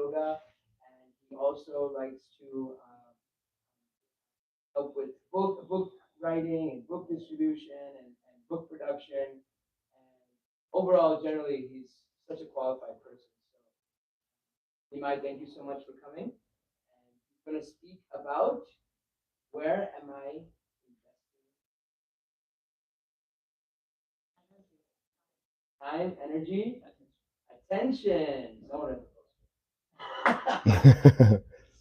yoga, and he also likes to help with book writing and book distribution and book production. And overall, generally, he's such a qualified person. So, Nimai, thank you so much for coming. And he's going to speak about where am I investing time, energy, attention. Someone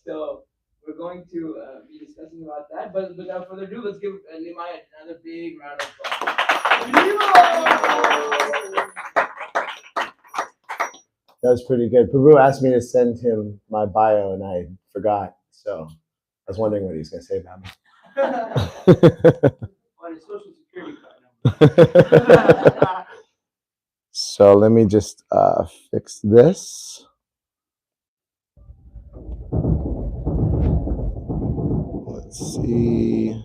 so we're going to be discussing about that. But without further ado, let's give Nimai another big round of applause. That was pretty good. Prabhu asked me to send him my bio, and I forgot. So I was wondering what he was going to say about me. On his social security card. So let me just fix this. Let's see.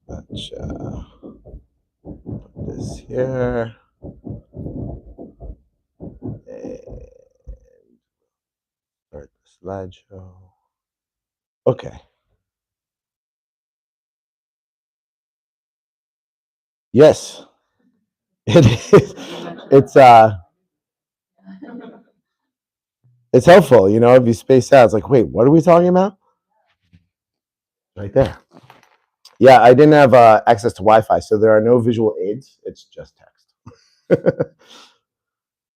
Gotcha. Put this here. And start the slideshow. Okay. Yes. It is. It's helpful, you know, if you space out, it's like, wait, what are we talking about? Right there. Yeah, I didn't have access to Wi-Fi, so there are no visual aids. It's just text.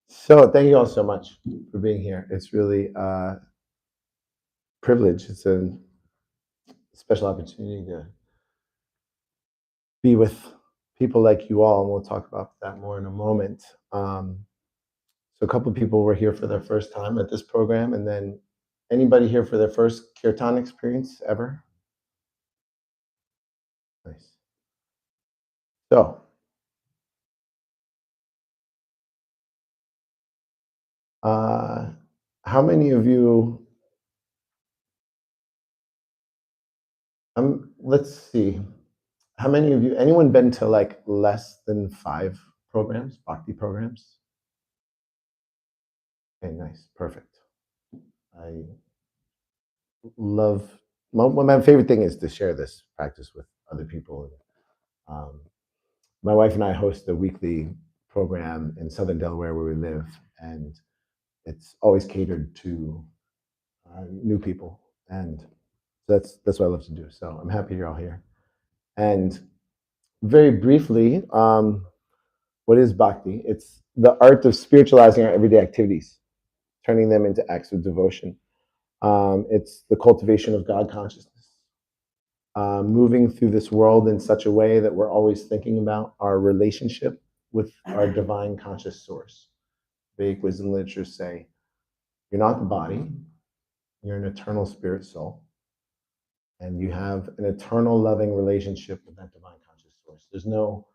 So thank you all so much for being here. It's really a privilege. It's a special opportunity to be with people like you all, and we'll talk about that more in a moment. So a couple of people were here for their first time at this program, and then anybody here for their first kirtan experience ever? Nice. So, how many of you, let's see, how many of you, anyone been to like less than 5 programs, Bhakti programs? Okay, nice, perfect. I love, my favorite thing is to share this practice with other people. My wife and I host a weekly program in Southern Delaware where we live, and it's always catered to new people, and that's what I love to do. So I'm happy you're all here. And very briefly, what is bhakti? It's the art of spiritualizing our everyday activities, turning them into acts of devotion. It's the cultivation of God consciousness, moving through this world in such a way that we're always thinking about our relationship with our divine conscious source. Vedic wisdom literature say, you're not the body, you're an eternal spirit soul, and you have an eternal loving relationship with that divine conscious source. There's no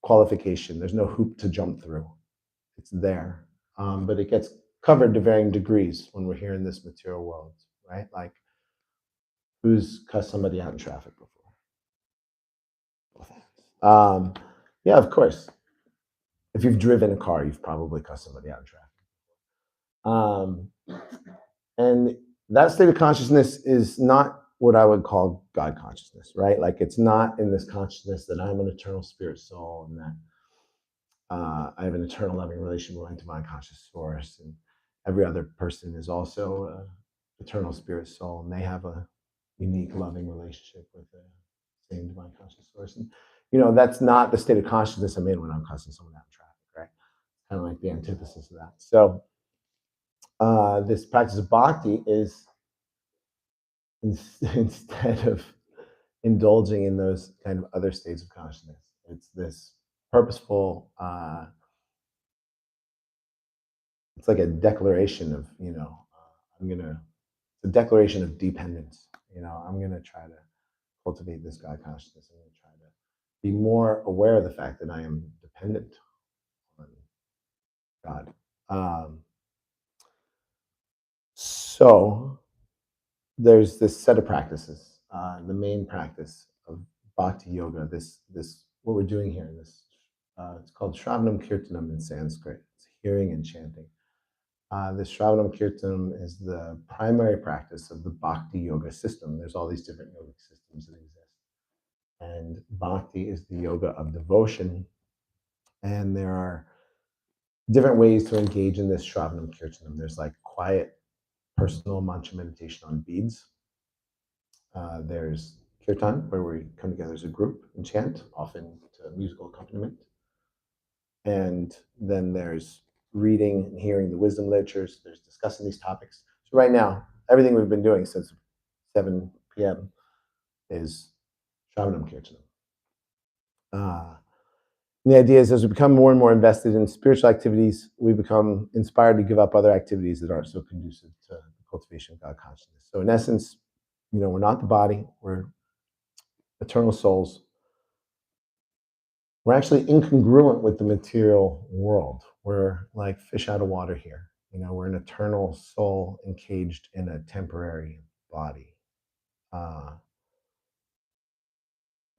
qualification, there's no hoop to jump through. It's there, but it gets covered to varying degrees when we're here in this material world, right? Like, who's cussed somebody out in traffic before? Yeah, of course. If you've driven a car, you've probably cussed somebody out in traffic. And that state of consciousness is not what I would call God consciousness, right? Like, it's not in this consciousness that I'm an eternal spirit soul and that I have an eternal loving relationship with my divine conscious source, and every other person is also an eternal spirit soul, and they have a unique loving relationship with the same divine conscious source. And you know, that's not the state of consciousness I'm in when I'm cussing someone out in traffic, right? Kind of like the antithesis of that. So this practice of bhakti is instead of indulging in those kind of other states of consciousness, it's this purposeful, it's like a declaration of, you know, it's a declaration of dependence. You know, I'm gonna try to cultivate this God consciousness. I'm gonna try to be more aware of the fact that I am dependent on God. So there's this set of practices. The main practice of bhakti yoga, this what we're doing here in this It's called Shravanam Kirtanam in Sanskrit. It's hearing and chanting. This Shravanam Kirtanam is the primary practice of the Bhakti yoga system. There's all these different yogic systems that exist. And Bhakti is the yoga of devotion. And there are different ways to engage in this Shravanam Kirtanam. There's like quiet, personal mantra meditation on beads. There's kirtan, where we come together as a group and chant, often to musical accompaniment. And then there's reading and hearing the wisdom literatures. There's discussing these topics. So right now, everything we've been doing since 7 p.m. is Shravanam Kirtanam. The idea is as we become more and more invested in spiritual activities, we become inspired to give up other activities that aren't so conducive to the cultivation of God consciousness. So in essence, we're not the body, we're eternal souls. We're actually incongruent with the material world. We're like fish out of water here. We're an eternal soul encaged in a temporary body.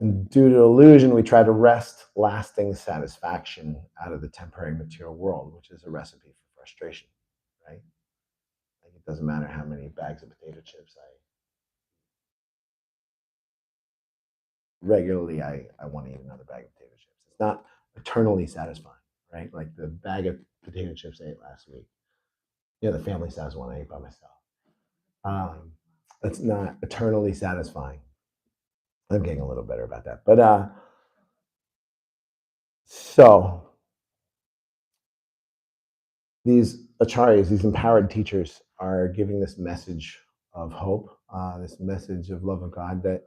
And due to illusion, we try to wrest lasting satisfaction out of the temporary material world, which is a recipe for frustration, right? Like it doesn't matter how many bags of potato chips I want to eat another bag of potato chips. It's not eternally satisfying, right? Like the bag of potato chips I ate last week. The family size one I ate by myself. That's not eternally satisfying. I'm getting a little better about that. But so these acharyas, these empowered teachers, are giving this message of hope, this message of love of God, that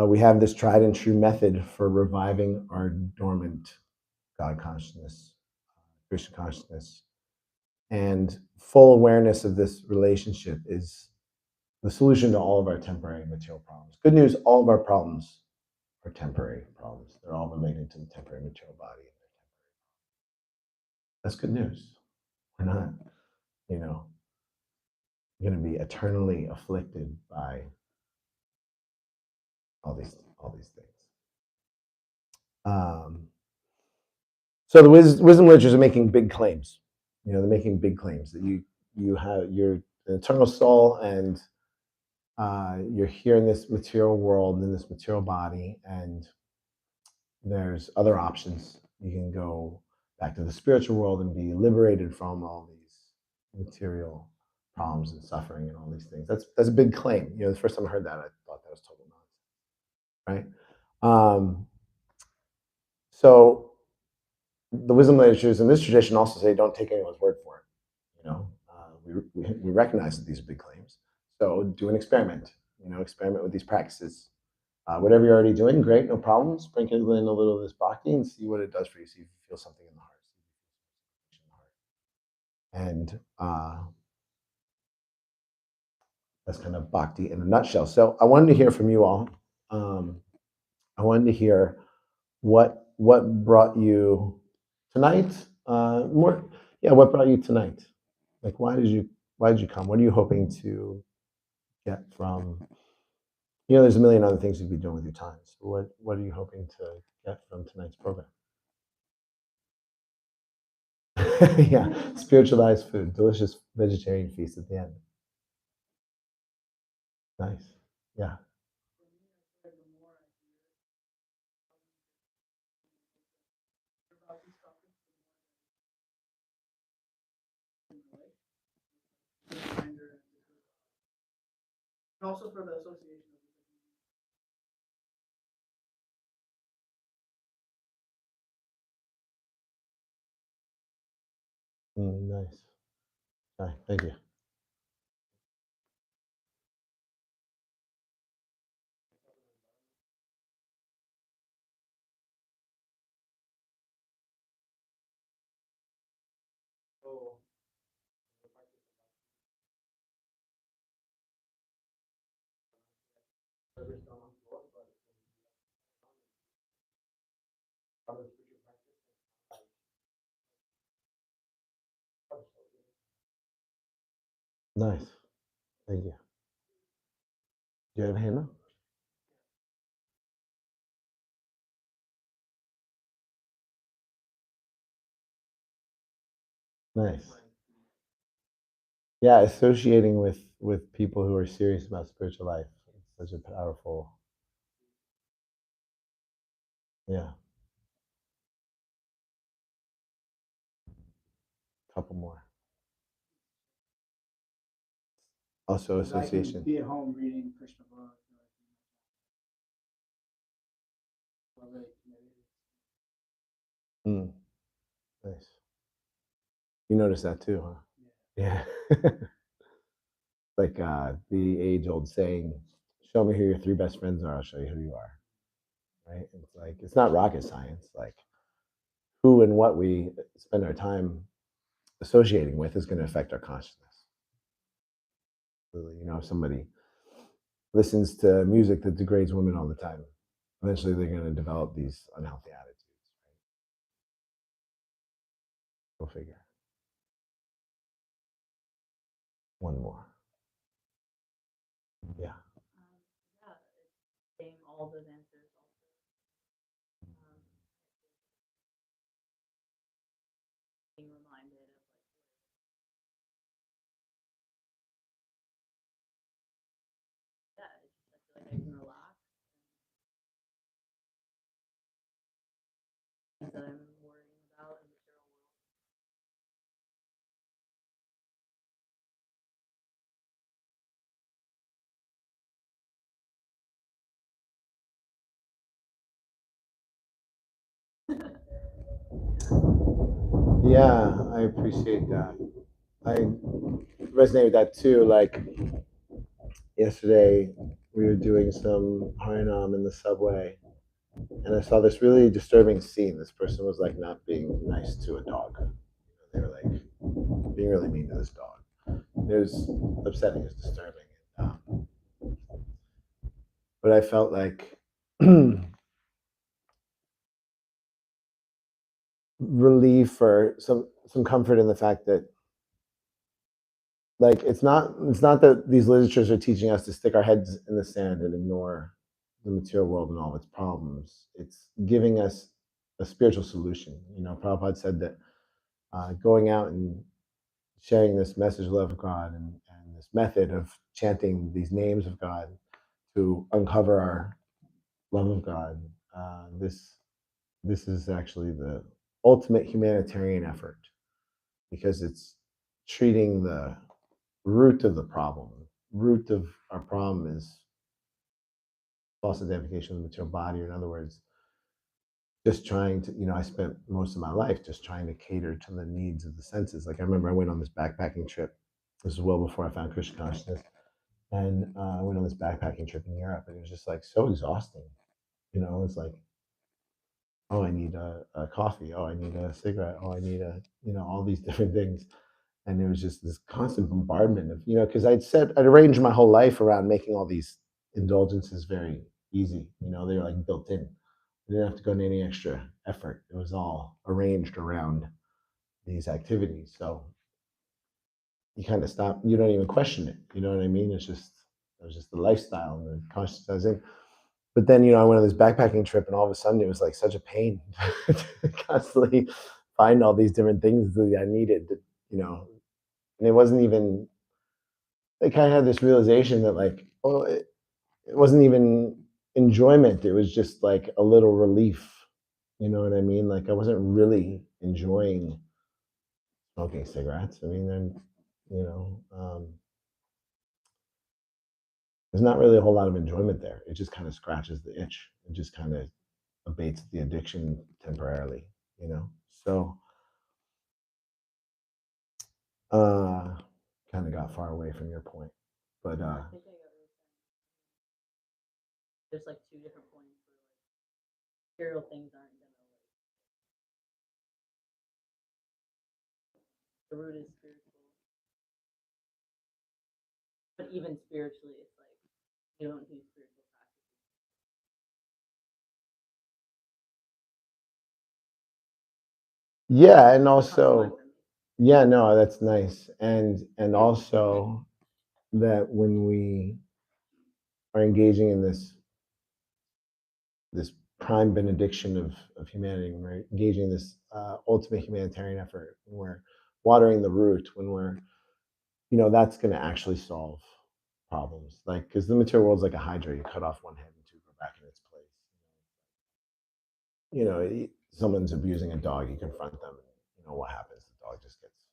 we have this tried and true method for reviving our dormant God consciousness, Krishna consciousness. And full awareness of this relationship is the solution to all of our temporary material problems. Good news, all of our problems are temporary problems. They're all related to the temporary material body. That's good news. We're not, going to be eternally afflicted by all these things. So the wisdom literatures are making big claims. They're making big claims that you have your eternal soul, and you're here in this material world, in this material body, and there's other options. You can go back to the spiritual world and be liberated from all these material problems and suffering and all these things. That's a big claim. The first time I heard that, I thought that was total nonsense, right? So the wisdom literatures in this tradition also say don't take anyone's word for it. We recognize that these are big claims. So do an experiment. Experiment with these practices. Whatever you're already doing, great, no problem. Sprinkle in a little of this bhakti and see what it does for you. See if you feel something in the heart. And that's kind of bhakti in a nutshell. So I wanted to hear from you all. I wanted to hear what brought you tonight. What brought you tonight? Like, why did you come? What are you hoping to get from? There's a million other things you'd be doing with your time. So what are you hoping to get from tonight's program? Yeah, spiritualized food, delicious vegetarian feast at the end. Nice. Yeah. And also for the association. Nice. All right, thank you. Nice. Thank you. Do you have a hand up? Nice. Yeah, associating with people who are serious about spiritual life. It's such a powerful. Yeah, couple more. Also association. Be at home reading Krishna book. Mm, nice. You notice that too, huh? Yeah. Like the age-old saying, "Show me who your three best friends are. I'll show you who you are." Right? It's like it's not rocket science. Like who and what we spend our time associating with is going to affect our consciousness. You know, if somebody listens to music that degrades women all the time, eventually they're going to develop these unhealthy attitudes. Right? Go figure. One more. Yeah. Same, all those answers also. Being reminded of yeah, it's just, I feel like I can relax things that I'm worrying about in the material world. Yeah, I appreciate that. I resonate with that too. Like yesterday, we were doing some Harinam in the subway, and I saw this really disturbing scene. This person was like not being nice to a dog. They were like being really mean to this dog. It was upsetting. It was disturbing. But I felt like relief or some comfort in the fact that like it's not that these literatures are teaching us to stick our heads in the sand and ignore the material world and all of its problems. It's giving us a spiritual solution. You know, Prabhupada said that going out and sharing this message of love of God and this method of chanting these names of God to uncover our love of God. This is actually the ultimate humanitarian effort because it's treating the root of the problem. Root of our problem is false identification of the material body, or in other words, just trying to, I spent most of my life just trying to cater to the needs of the senses. Like I remember I went on this backpacking trip. This was well before I found Krishna consciousness. And I went on this backpacking trip in Europe, and it was just like so exhausting. It's like, oh, I need a coffee. Oh, I need a cigarette. Oh, I need all these different things. And there was just this constant bombardment of, because I'd arranged my whole life around making all these indulgences very easy. They were like built in. I didn't have to go into any extra effort. It was all arranged around these activities. So you kind of stop, you don't even question it. You know what I mean? It was just the lifestyle and the consciousness I was in. But then, I went on this backpacking trip and all of a sudden it was like such a pain to constantly find all these different things that I needed, and it wasn't even like I had this realization that like, oh, it wasn't even enjoyment. It was just like a little relief. You know what I mean? Like I wasn't really enjoying smoking cigarettes. I mean, then, you know, um, there's not really a whole lot of enjoyment there. It just kind of scratches the itch. It just kind of abates the addiction temporarily. So, uh, kind of got far away from your point, but I think I got really there's like two different points where like material things aren't gonna like the root is spiritual. But even spiritually it's like you don't do spiritual practices. yeah, and That comes to mind also, for me. yeah, no, that's nice, and also that when we are engaging in this prime benediction of humanity, when we're engaging in this ultimate humanitarian effort, when we're watering the root, when we're, that's going to actually solve problems. Like, because the material world's like a hydra. You cut off one head and two go back in its place. Someone's abusing a dog, you confront them, and what happens? The dog just gets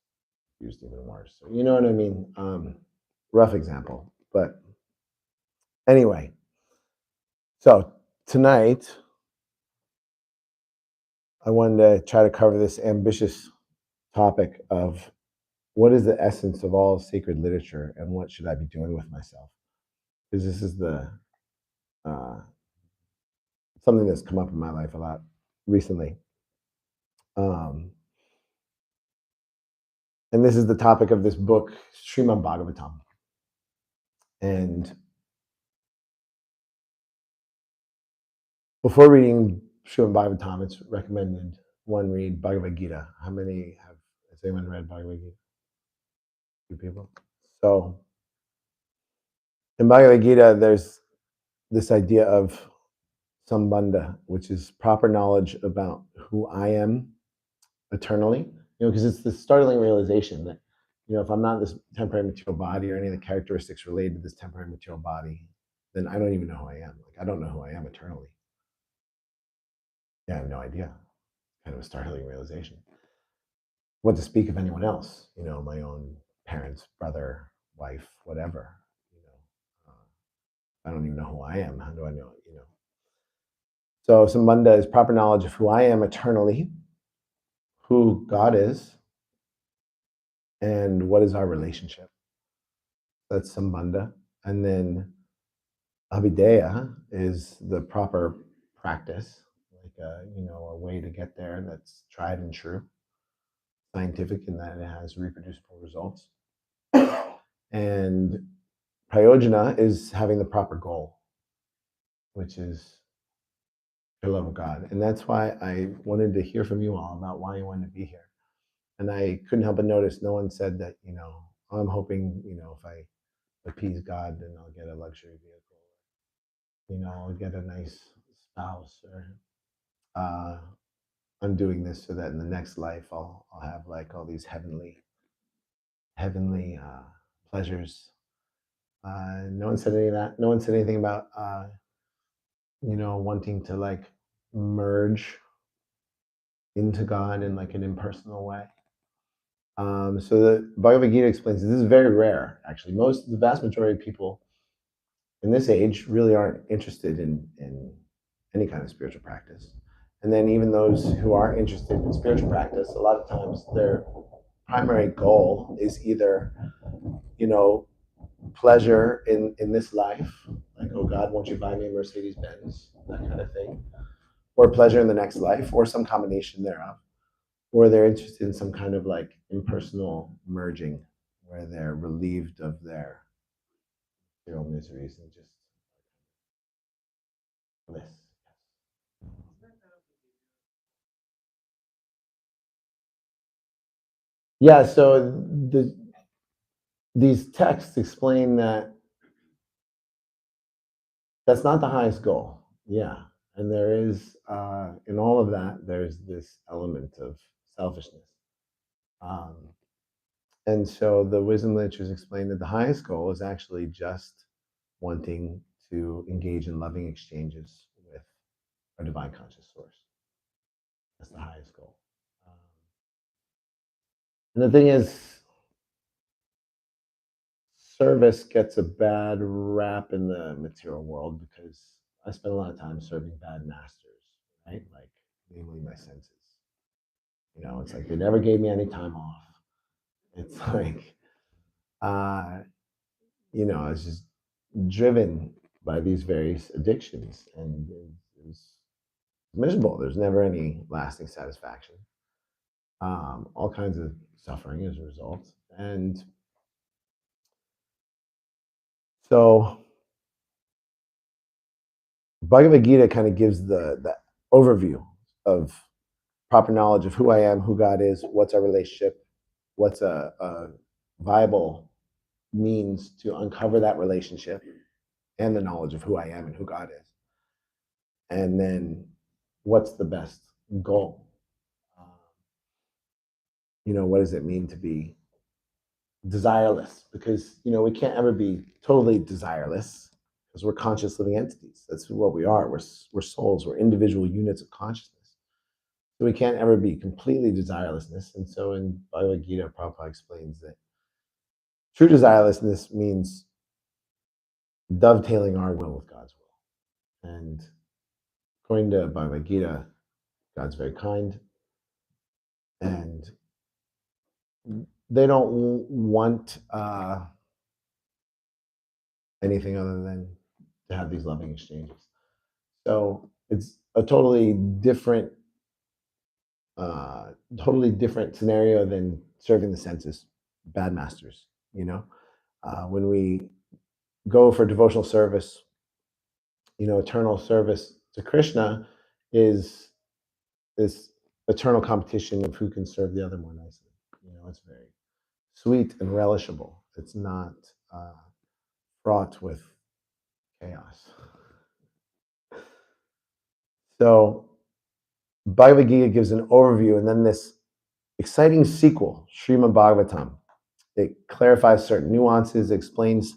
abused even worse. So, you know what I mean? Rough example, but anyway. So tonight, I wanted to try to cover this ambitious topic of what is the essence of all sacred literature and what should I be doing with myself? Because this is something that's come up in my life a lot recently. And this is the topic of this book, Srimad Bhagavatam. And before reading Srimad Bhagavatam, it's recommended one read Bhagavad Gita. Has anyone read Bhagavad Gita? Few people. So in Bhagavad Gita, there's this idea of sambandha, which is proper knowledge about who I am eternally. Because it's the startling realization that, if I'm not this temporary material body or any of the characteristics related to this temporary material body, then I don't even know who I am. Like, I don't know who I am eternally. Yeah, I have no idea. Kind of a startling realization. What to speak of anyone else? My own parents, brother, wife, whatever. I don't even know who I am. How do I know it? So sambandha is proper knowledge of who I am eternally, who God is, and what is our relationship. That's sambandha. And then abhidheya is the proper practice, like a way to get there that's tried and true, scientific in that it has reproducible results. And prayojana is having the proper goal, which is the love of God. And that's why I wanted to hear from you all about why you wanted to be here. And I couldn't help but notice no one said that, I'm hoping, if I appease God, then I'll get a luxury vehicle. I'll get a nice spouse, or I'm doing this so that in the next life I'll have like all these heavenly pleasures. No one said any of that. No one said anything about wanting to like merge into God in like an impersonal way. So the Bhagavad Gita explains this is very rare, actually. The vast majority of people in this age really aren't interested in any kind of spiritual practice. And then even those who are interested in spiritual practice, a lot of times their primary goal is either, pleasure in this life, like, oh God, won't you buy me a Mercedes Benz, that kind of thing, or pleasure in the next life, or some combination thereof, or they're interested in some kind of like impersonal merging where they're relieved of their own miseries and just bliss. Yeah, so these texts explain that that's not the highest goal. Yeah, and there is, in all of that, there's this element of selfishness. And so the wisdom literatures explain that the highest goal is actually just wanting to engage in loving exchanges with our divine conscious source. That's the highest goal. And the thing is, service gets a bad rap in the material world because I spend a lot of time serving bad masters, right? Like, namely my senses. It's like they never gave me any time off. It's like, I was just driven by these various addictions, and it was miserable. There's never any lasting satisfaction. All kinds of suffering as a result. And so Bhagavad Gita kind of gives the overview of proper knowledge of who I am, who God is, what's our relationship, what's a viable means to uncover that relationship, and the knowledge of who I am and who God is. And then what's the best goal? what does it mean to be desireless? Because, we can't ever be totally desireless because we're conscious living entities. That's what we are. We're souls. We're individual units of consciousness. So we can't ever be completely desirelessness. And so in Bhagavad Gita, Prabhupada explains that true desirelessness means dovetailing our will with God's will. And according to Bhagavad Gita, God's very kind, and they don't want anything other than to have these loving exchanges. So it's a totally different scenario than serving the senses, bad masters. When we go for devotional service, eternal service to Krishna is this eternal competition of who can serve the other more nicely. It's very sweet and relishable. It's not fraught with chaos. So Bhagavad Gita gives an overview, and then this exciting sequel, Srimad Bhagavatam. It clarifies certain nuances, explains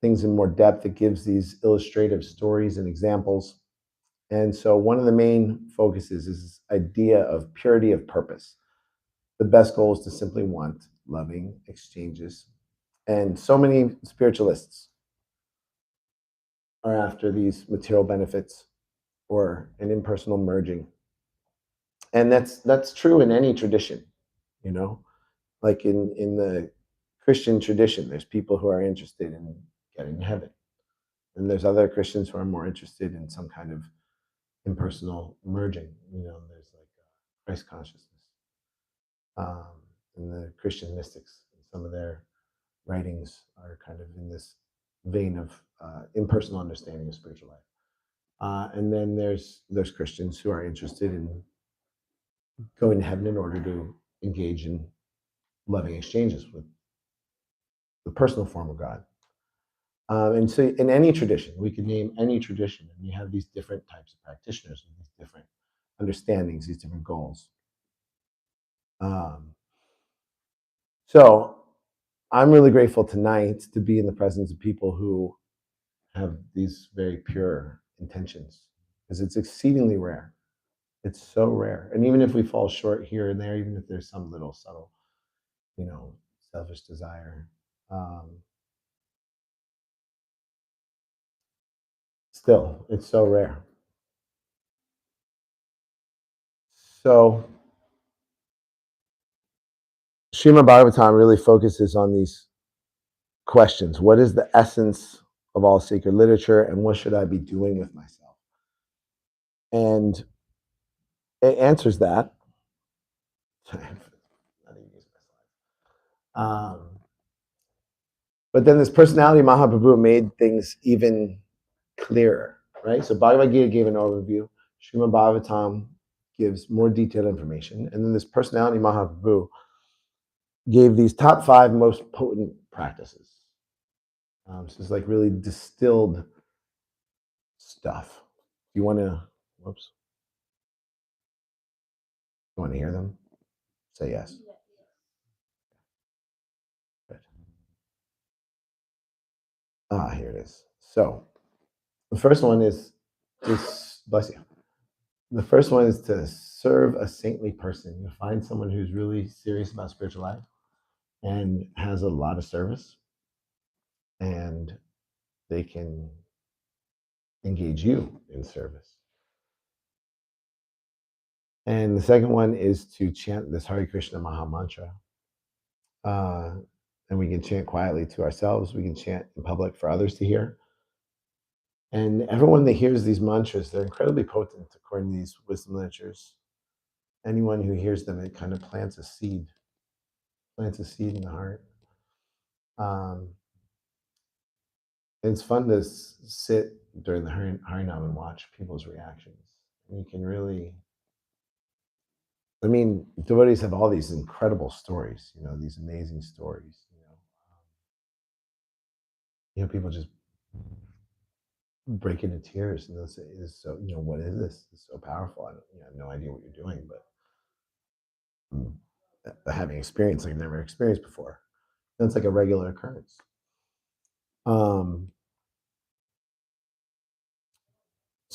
things in more depth. It gives these illustrative stories and examples. And so one of the main focuses is this idea of purity of purpose. The best goal is to simply want loving exchanges. And so many spiritualists are after these material benefits or an impersonal merging. And that's true in any tradition, like in the Christian tradition, there's people who are interested in getting to heaven. And there's other Christians who are more interested in some kind of impersonal merging. There's like Christ consciousness. And the Christian mystics, some of their writings are kind of in this vein of impersonal understanding of spiritual life. And then there's Christians who are interested in going to heaven in order to engage in loving exchanges with the personal form of God. And so in any tradition, we could name any tradition, and you have these different types of practitioners with these different understandings, these different goals. So I'm really grateful tonight to be in the presence of people who have these very pure intentions, because it's exceedingly rare. It's so rare. And even if we fall short here and there, even if there's some little subtle, selfish desire, still, it's so rare. So Srimad Bhagavatam really focuses on these questions. What is the essence of all sacred literature, and what should I be doing with myself? And it answers that. But then this personality Mahaprabhu made things even clearer, right? So Bhagavad Gita gave an overview. Srimad Bhagavatam gives more detailed information. And then this personality Mahaprabhu gave these top 5 most potent practices. So it's like really distilled stuff. You want to, whoops. You want to hear them? Say yes. Good. Here it is. So the first one is bless you. The first one is to serve a saintly person. You find someone who's really serious about spiritual life and has a lot of service, and they can engage you in service. And the second one is to chant this Hare Krishna Maha Mantra. And we can chant quietly to ourselves. We can chant in public for others to hear. And everyone that hears these mantras, they're incredibly potent according to these wisdom literatures. Anyone who hears them, it kind of plants a seed in the heart. It's fun to sit during the Harinam and watch people's reactions. And you can really, devotees have all these incredible stories, these amazing stories. People just break into tears and they'll say, "So, what is this? It's so powerful. I have no idea what you're doing, but having experience like I've never experienced before. That's like a regular occurrence. So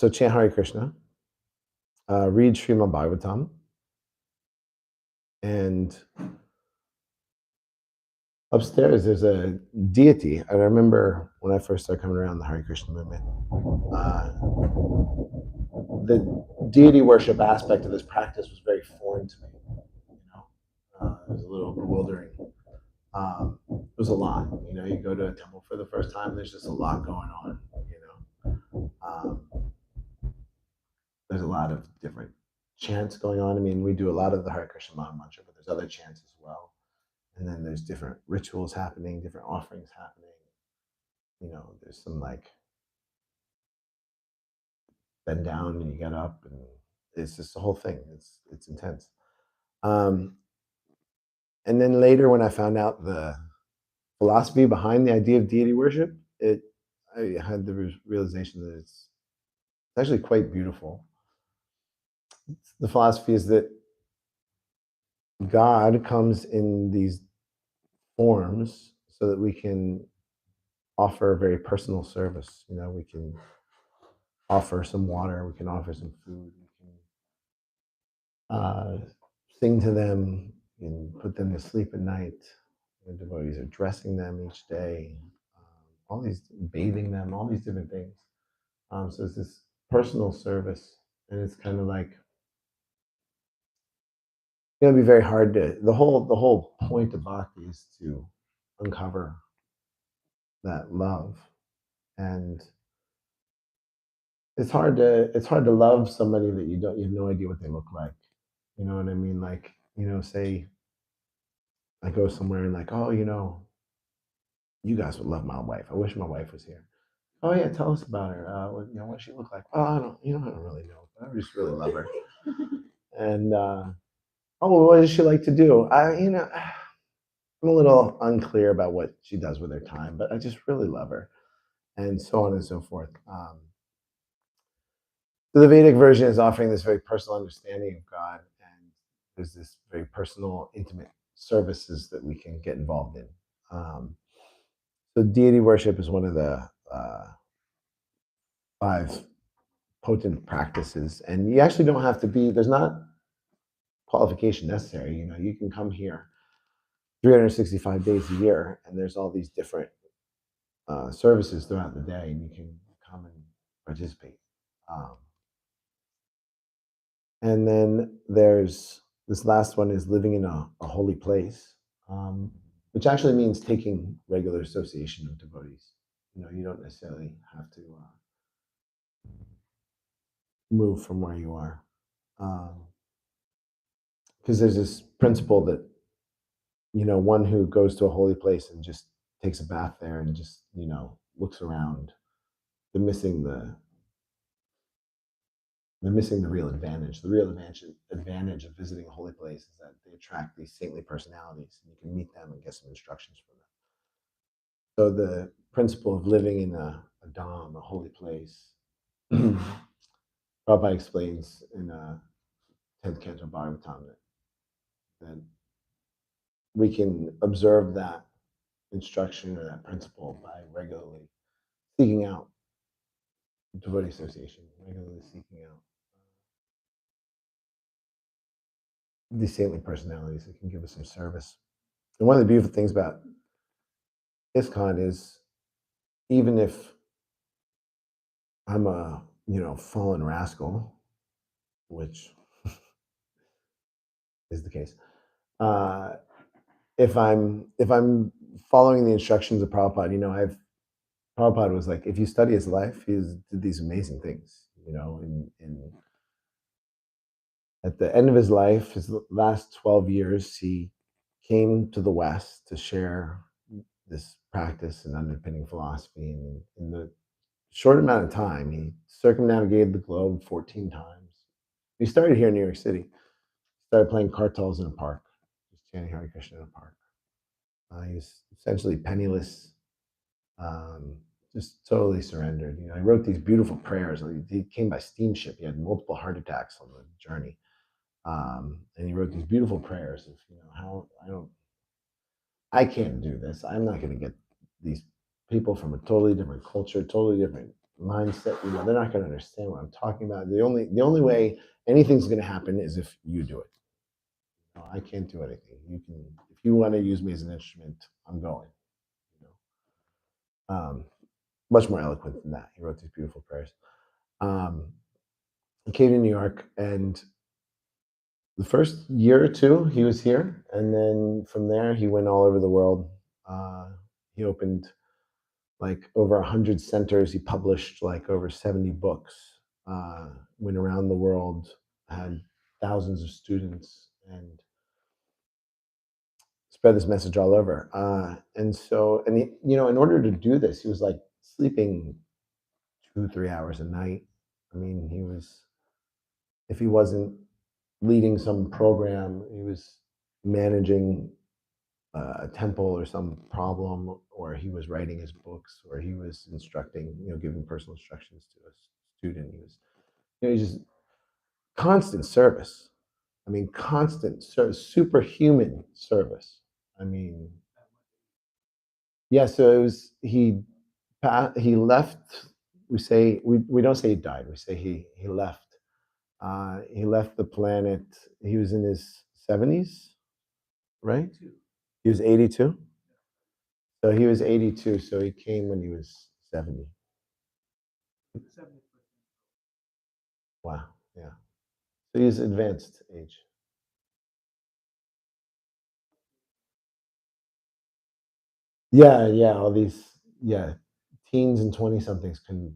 chant Hare Krishna, read Srimad Bhagavatam, and upstairs there's a deity. I remember when I first started coming around the Hare Krishna movement, the deity worship aspect of this practice was very foreign to me. It was a little bewildering. It was a lot. You go to a temple for the first time, there's just a lot going on. There's a lot of different chants going on. I mean, we do a lot of the Hare Krishna Maha Mantra, but there's other chants as well. And then there's different rituals happening, different offerings happening. There's some like bend down and you get up, and it's just the whole thing. It's intense. And then later, when I found out the philosophy behind the idea of deity worship, I had the realization that it's actually quite beautiful. The philosophy is that God comes in these forms so that we can offer a very personal service. We can offer some water, we can offer some food, we can sing to them and put them to sleep at night. The devotees are dressing them each day, all these bathing them, all these different things. So it's this personal service, and it's kind of like it'll be very hard to the whole point of bhakti is to uncover that love, and it's hard to love somebody that you have no idea what they look like. You know what I mean? Like, say I go somewhere and like, oh, you guys would love my wife. I wish my wife was here. Oh yeah, tell us about her. What does she look like? Oh, I don't really know, but I just really love her. And oh, well, what does she like to do? I'm a little unclear about what she does with her time, but I just really love her, and so on and so forth. So the Vedic version is offering this very personal understanding of God, and there's this very personal, intimate services that we can get involved in. So deity worship is one of the 5 potent practices, and you actually don't have to be. There's not qualification necessary. You can come here 365 days a year, and there's all these different services throughout the day, and you can come and participate. And then there's this last one is living in a holy place, which actually means taking regular association of devotees. You don't necessarily have to move from where you are, because there's this principle that one who goes to a holy place and just takes a bath there and just looks around, they're missing the real advantage. The real advantage of visiting a holy place is that they attract these saintly personalities, and you can meet them and get some instructions from them. So the principle of living in a dham, a holy place, Prabhupada explains in 10th Canto Bhagavatam that we can observe that instruction or that principle by regularly seeking out devotee association, regularly seeking out these saintly personalities that can give us some service. And one of the beautiful things about ISKCON is, even if I'm a fallen rascal, which is the case, if I'm following the instructions of Prabhupada, Prabhupada was like, if you study his life, he did these amazing things. At the end of his life, his last 12 years, he came to the West to share this practice and underpinning philosophy. And in the short amount of time, he circumnavigated the globe 14 times. He started here in New York City. Started playing kartals in a park, just chanting Hare Krishna in a park. He's essentially penniless, just totally surrendered. He wrote these beautiful prayers. He came by steamship. He had multiple heart attacks on the journey. And he wrote these beautiful prayers of, I can't do this. I'm not going to get these people from a totally different culture, totally different mindset. They're not going to understand what I'm talking about. The only way anything's going to happen is if you do it. I can't do anything. You can, if you want to use me as an instrument, I'm going. You Much more eloquent than that. He wrote these beautiful prayers. He came to New York, and the first year or two he was here, and then from there he went all over the world. He opened like over 100 centers. He published like over 70 books. Went around the world, had thousands of students, and spread this message all over. And he, in order to do this, he was like sleeping 2, 3 hours a night. I mean, if he wasn't leading some program, he was managing a temple or some problem, or he was writing his books, or he was instructing, giving personal instructions to a student. He was just constant service. I mean, constant service, superhuman service. I mean, yeah. So it was he left. We don't say he died. We say he left. He left the planet. He was in his 70s, right? He was 82. So he was 82. So he came when he was 70. Wow. Yeah. So he's advanced age. Yeah. Yeah. All these. Yeah. Teens and 20 somethings couldn't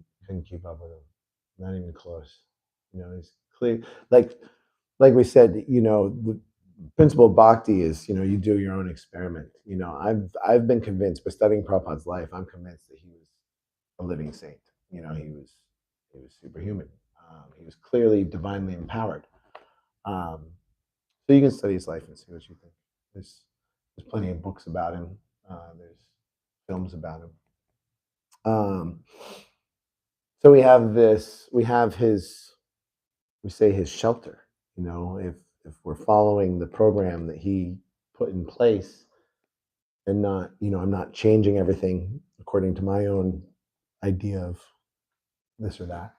keep up with him. Not even close. He's clear. Like we said, the principle of bhakti is, you do your own experiment. I've been convinced by studying Prabhupada's life. I'm convinced that he was a living saint. He was superhuman. He was clearly divinely empowered. So you can study his life and see what you think. There's plenty of books about him. There's films about him. So we have this. We have his. We say his shelter. If we're following the program that he put in place, and not, I'm not changing everything according to my own idea of this or that.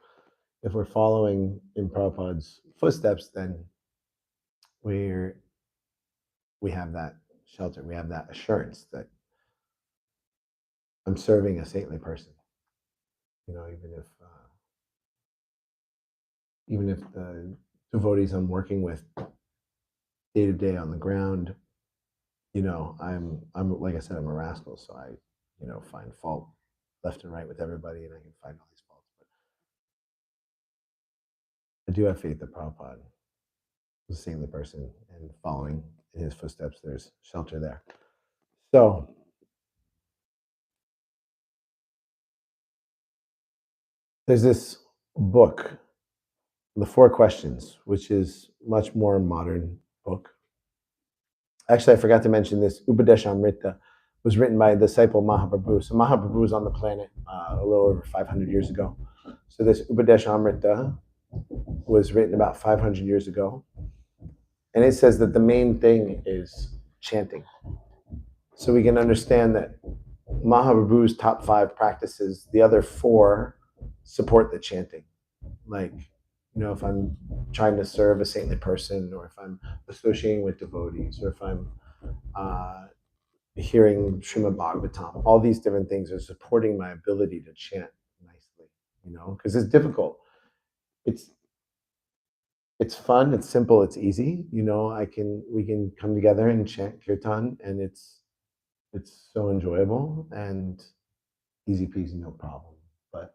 If we're following in Prabhupada's footsteps, then we're we have that shelter. We have that assurance that I'm serving a saintly person. Even if the devotees I'm working with day to day on the ground, I'm like I said, I'm a rascal, so I, find fault left and right with everybody, and I can find all these faults. But I do have faith that Prabhupada was a saintly person, and following in his footsteps, there's shelter there. So there's this book, The Four Questions, which is much more modern book. Actually, I forgot to mention this. Upadeshamrita was written by a disciple Mahaprabhu. So Mahaprabhu was on the planet a little over 500 years ago. So this Upadeshamrita was written about 500 years ago. And it says that the main thing is chanting. So we can understand that Mahaprabhu's top 5 practices, the other 4 support the chanting. Like, if I'm trying to serve a saintly person, or if I'm associating with devotees, or if I'm hearing Srimad Bhagavatam, all these different things are supporting my ability to chant nicely, because it's difficult. It's fun, it's simple, it's easy. We can come together and chant kirtan, and it's so enjoyable and easy peasy, no problem. But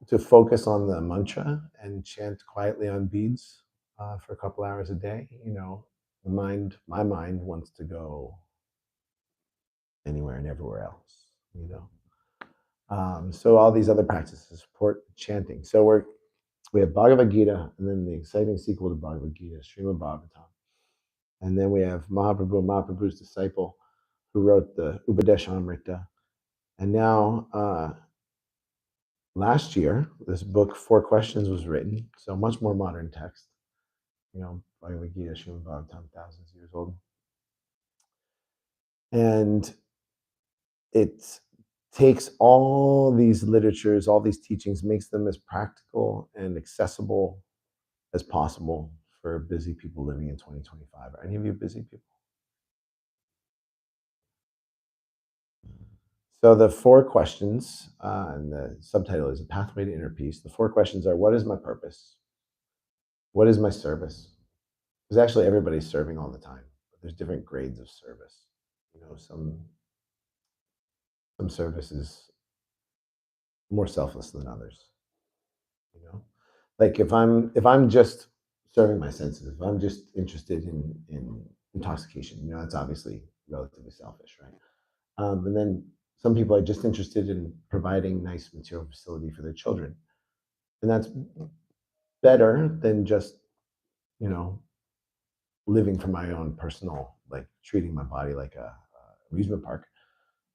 to focus on the mantra and chant quietly on beads for a couple hours a day, my mind wants to go anywhere and everywhere else. So all these other practices support chanting. So we have Bhagavad Gita, and then the exciting sequel to Bhagavad Gita, Srimad Bhagavatam. And then we have Mahaprabhu's disciple, who wrote the Upadeshamrita. And now, last year, this book, Four Questions, was written, so much more modern text. Bhagavad Gita, Srimad Bhagavatam, thousands of years old. And it takes all these literatures, all these teachings, makes them as practical and accessible as possible for busy people living in 2025. Are any of you busy people? So the 4 questions, and the subtitle is A Pathway to Inner Peace. The 4 questions are, what is my purpose? What is my service? Because actually everybody's serving all the time, but there's different grades of service. Some service is more selfless than others. Like if I'm just serving my senses, if I'm just interested in intoxication, that's obviously relatively selfish, right? And then some people are just interested in providing nice material facility for their children, and that's better than just living for my own personal, like treating my body like a amusement park.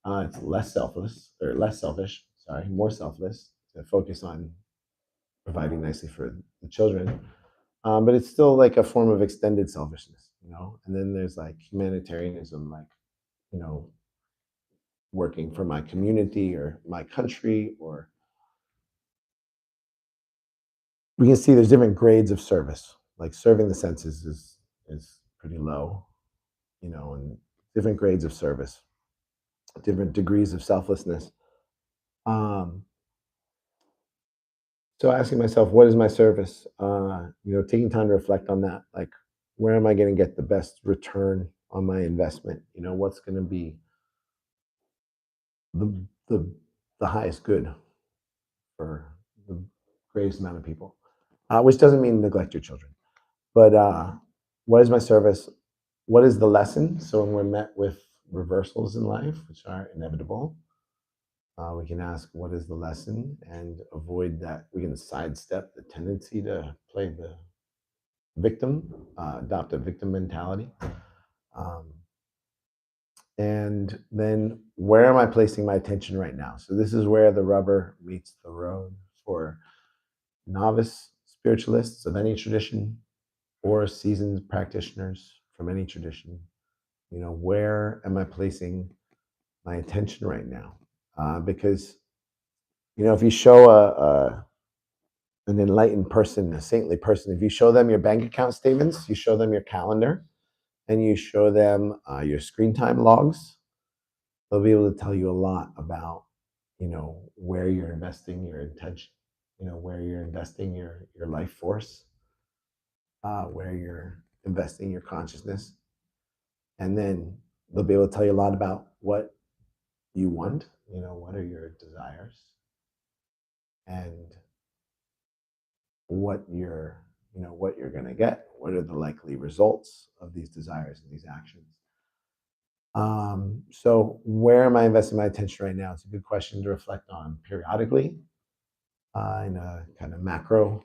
It's less selfless or less selfish. Sorry, more selfless to focus on providing nicely for the children. But it's still like a form of extended selfishness, And then there's like humanitarianism, like, working for my community or my country, or we can see there's different grades of service. Like serving the senses is pretty low, and different grades of service, different degrees of selflessness. So asking myself, what is my service? Taking time to reflect on that, like where am I going to get the best return on my investment? What's going to be the highest good for the greatest amount of people, which doesn't mean neglect your children, but what is my service? What is the lesson? So when we're met with reversals in life, which are inevitable, we can ask, what is the lesson, and avoid that. We can sidestep the tendency to play the victim, adopt a victim mentality. And then where am I placing my attention right now? So this is where the rubber meets the road for novice spiritualists of any tradition or seasoned practitioners from any tradition. Where am I placing my attention right now? Because, if you show an enlightened person, a saintly person, if you show them your bank account statements, you show them your calendar, and you show them your screen time logs, they'll be able to tell you a lot about, where you're investing your intention, where you're investing your life force, where you're investing your consciousness. And then they'll be able to tell you a lot about what you want, what are your desires, and what you're going to get. What are the likely results of these desires and these actions? So where am I investing my attention right now? It's a good question to reflect on periodically, in a kind of macro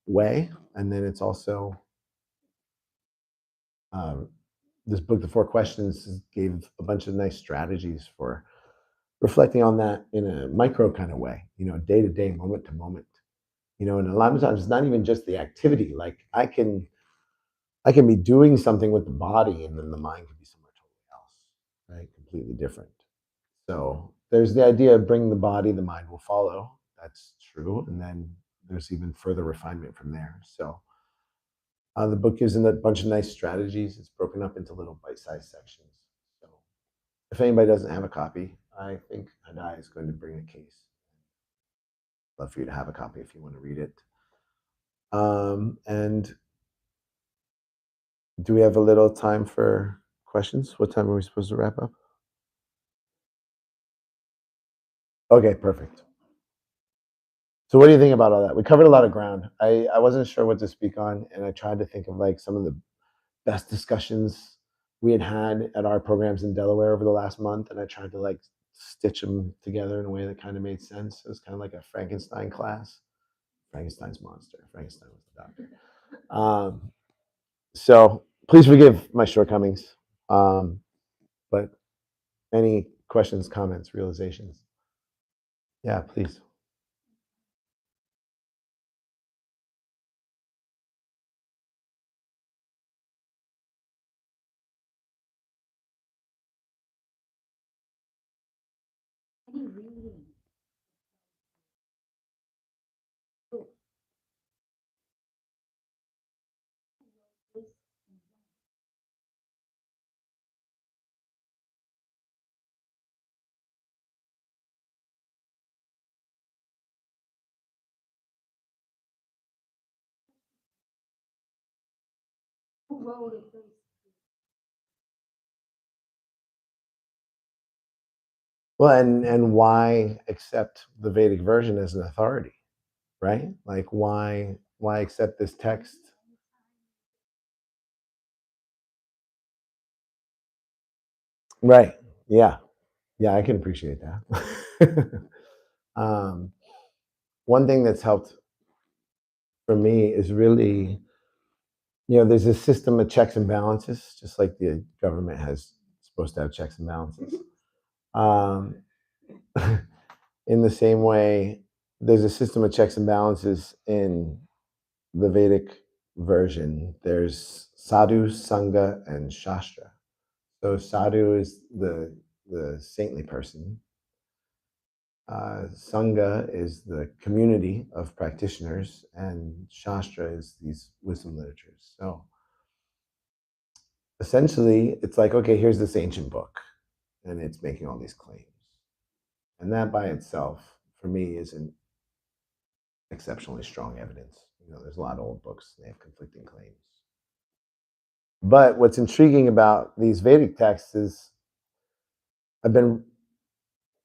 way. And then it's also, this book, The 4 Questions, gave a bunch of nice strategies for reflecting on that in a micro kind of way, day to day, moment to moment. And a lot of times it's not even just the activity. Like I can be doing something with the body, and then the mind can be somewhere totally else, right? Completely different. So there's the idea of bring the body, the mind will follow. That's true. And then there's even further refinement from there. So the book gives them a bunch of nice strategies. It's broken up into little bite-sized sections. So if anybody doesn't have a copy, I think Hadai is going to bring a case. Love for you to have a copy if you want to read it. And do we have a little time for questions? What time are we supposed to wrap up? Okay, perfect. So what do you think about all that? We covered a lot of ground. I wasn't sure what to speak on, and I tried to think of like some of the best discussions we had at our programs in Delaware over the last month, and I tried to like stitch them together in a way that kind of made sense. It was kind of like a Frankenstein class. Frankenstein's monster. Frankenstein was the doctor. So please forgive my shortcomings. But any questions, comments, realizations? Yeah, please. reading? Oh, this and that. Who wrote it? Well, and why accept the Vedic version as an authority, right? Like why accept this text? Right. Yeah. Yeah, I can appreciate that. One thing that's helped for me is really, there's a system of checks and balances, just like the government has supposed to have checks and balances. Um, in the same way, there's a system of checks and balances in the Vedic version. There's sadhu, sangha, and shastra. So sadhu is the saintly person. Sangha is the community of practitioners, and Shastra is these wisdom literatures. So essentially, it's like, okay, here's this ancient book, and it's making all these claims. And that by itself, for me, isn't exceptionally strong evidence. There's a lot of old books, they have conflicting claims. But what's intriguing about these Vedic texts is I've been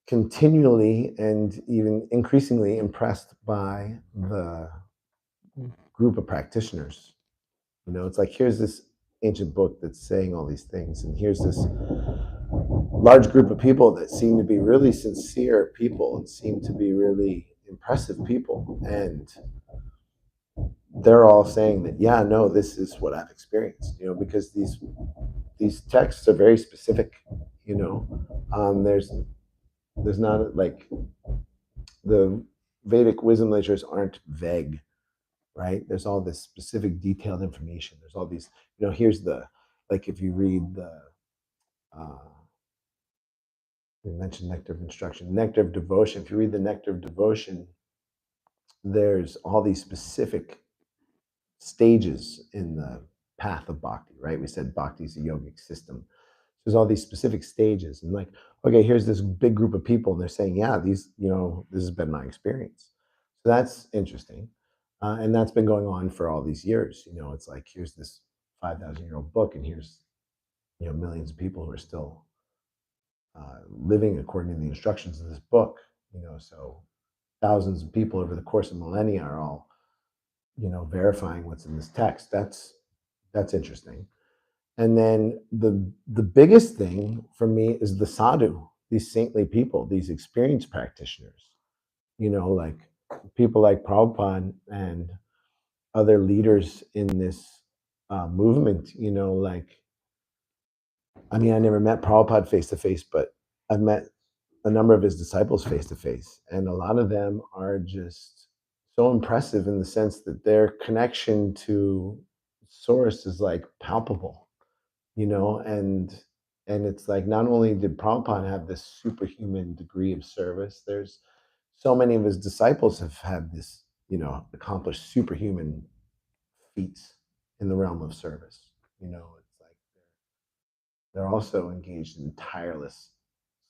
continually and even increasingly impressed by the group of practitioners. It's like, here's this ancient book that's saying all these things, and here's this large group of people that seem to be really sincere people and seem to be really impressive people, and they're all saying that, yeah, no, this is what I've experienced, because these texts are very specific. There's not like the Vedic wisdom literatures aren't vague, right? There's all this specific detailed information. There's all these, here's like if you read we mentioned Nectar of Instruction, Nectar of Devotion. If you read the Nectar of Devotion, there's all these specific stages in the path of bhakti, right? We said bhakti is a yogic system. There's all these specific stages, and like, okay, here's this big group of people, and they're saying, yeah, this has been my experience. So that's interesting. And that's been going on for all these years. It's like, here's this 5,000-year-old book, and here's, millions of people who are still living according to the instructions of this book. So thousands of people over the course of millennia are all, verifying what's in this text. That's interesting. And then the biggest thing for me is the sadhu, these saintly people, these experienced practitioners. Like people like Prabhupada and other leaders in this movement. Like, I mean, I never met Prabhupada face to face, but I've met a number of his disciples face to face, and a lot of them are just so impressive in the sense that their connection to source is like palpable, and it's like, not only did Prabhupada have this superhuman degree of service, there's so many of his disciples have had this, accomplished superhuman feats in the realm of service. It's like they're also engaged in tireless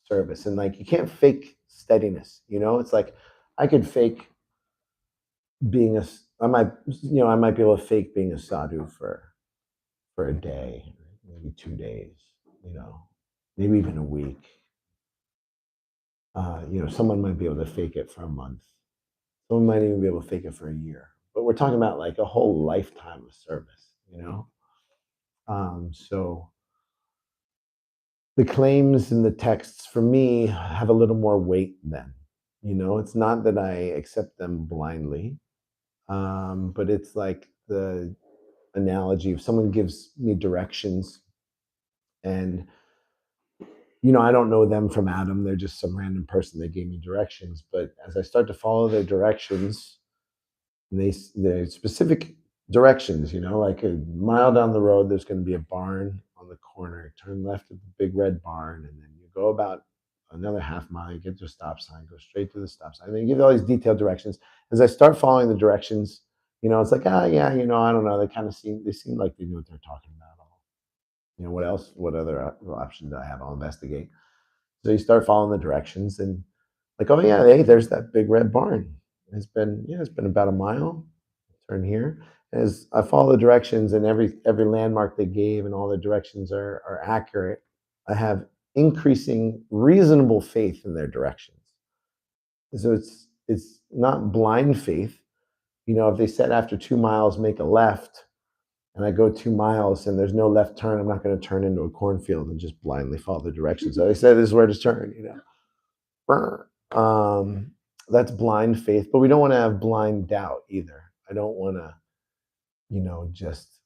service, and like, you can't fake steadiness. It's like, I could fake being I might be able to fake being a sadhu for a day, maybe 2 days, maybe even a week. Someone might be able to fake it for a month. Someone might even be able to fake it for a year. But we're talking about like a whole lifetime of service, So the claims in the texts for me have a little more weight then. It's not that I accept them blindly, but it's like the analogy if someone gives me directions, and I don't know them from Adam, they're just some random person that gave me directions, but as I start to follow their directions, and they're specific directions, like a mile down the road there's going to be a barn on the corner, turn left at the big red barn, and then you go about another half mile, you get to a stop sign, go straight to the stop sign. And they give you all these detailed directions. As I start following the directions, it's like, yeah, I don't know. They seem like they knew what they're talking about. What other options do I have? I'll investigate. So you start following the directions and like, oh yeah, hey, there's that big red barn. It's been about a mile. Turn here. As I follow the directions and every landmark they gave and all the directions are accurate, I have increasing reasonable faith in their directions. So it's not blind faith. If they said after 2 miles make a left, and I go 2 miles and there's no left turn, I'm not going to turn into a cornfield and just blindly follow the directions. So they said this is where to turn. That's blind faith, but we don't want to have blind doubt either. I don't want to, just,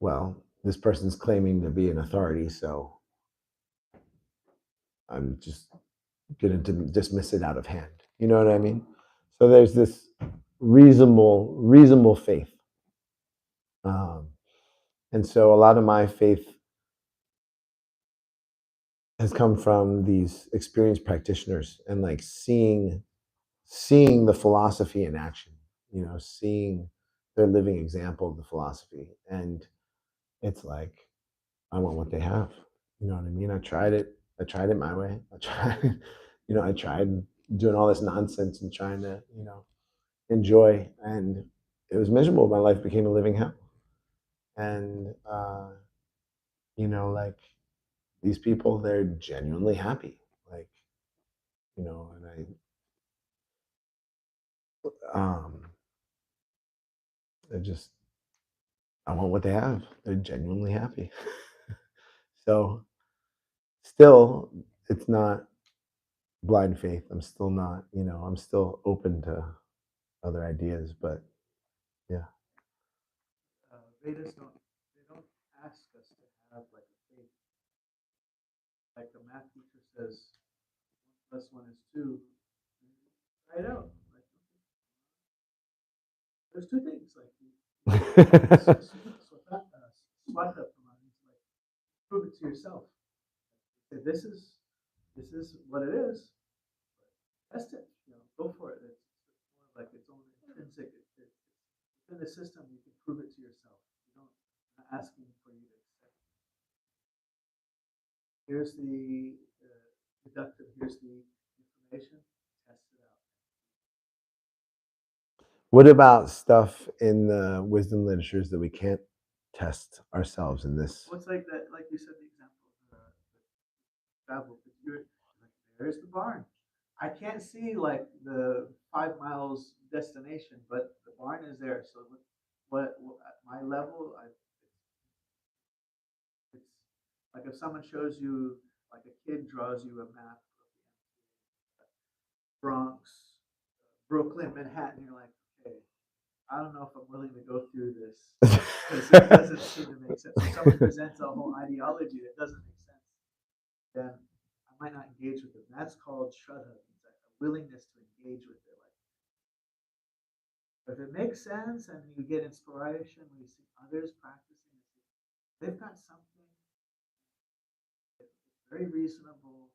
well, this person's claiming to be an authority, so I'm just going to dismiss it out of hand. You know what I mean? So there's this reasonable faith. And so a lot of my faith has come from these experienced practitioners and like seeing the philosophy in action, seeing their living example of the philosophy. And it's like, I want what they have. You know what I mean? I tried it my way. I tried doing all this nonsense and trying to, enjoy, and it was miserable. My life became a living hell. And, like these people, they're genuinely happy. Like, and I want what they have. They're genuinely happy. So still, it's not blind faith. I'm still not, I'm still open to other ideas, but yeah. Vedas they don't ask us to have like a faith. Like a math teacher says, 1 + 1 is 2. Try it out. Like, there's 2 things. Like, swata means like prove it to yourself. Say, this is what it is. Test it. Go for it. It's more like its own intrinsic. Within the system, you can prove it to yourself. You don't not asking for you to accept. Here's the deductive. Here's the information. Test it out. What about stuff in the wisdom literatures that we can't test ourselves in this? What's like that? Like you said, the example of the travel. There's the barn. I can't see like the 5 miles destination, but the barn is there. So what at my level, it's like if someone shows you, like a kid draws you a map of the Bronx, Brooklyn, Manhattan, you're like, okay, I don't know if I'm willing to go through this because it doesn't seem to make sense. If someone presents a whole ideology that doesn't make sense, then I might not engage with it. And that's called shraddha, a willingness to engage with it. Like, if it makes sense and you get inspiration when you see others practicing, they've got something that's very reasonable.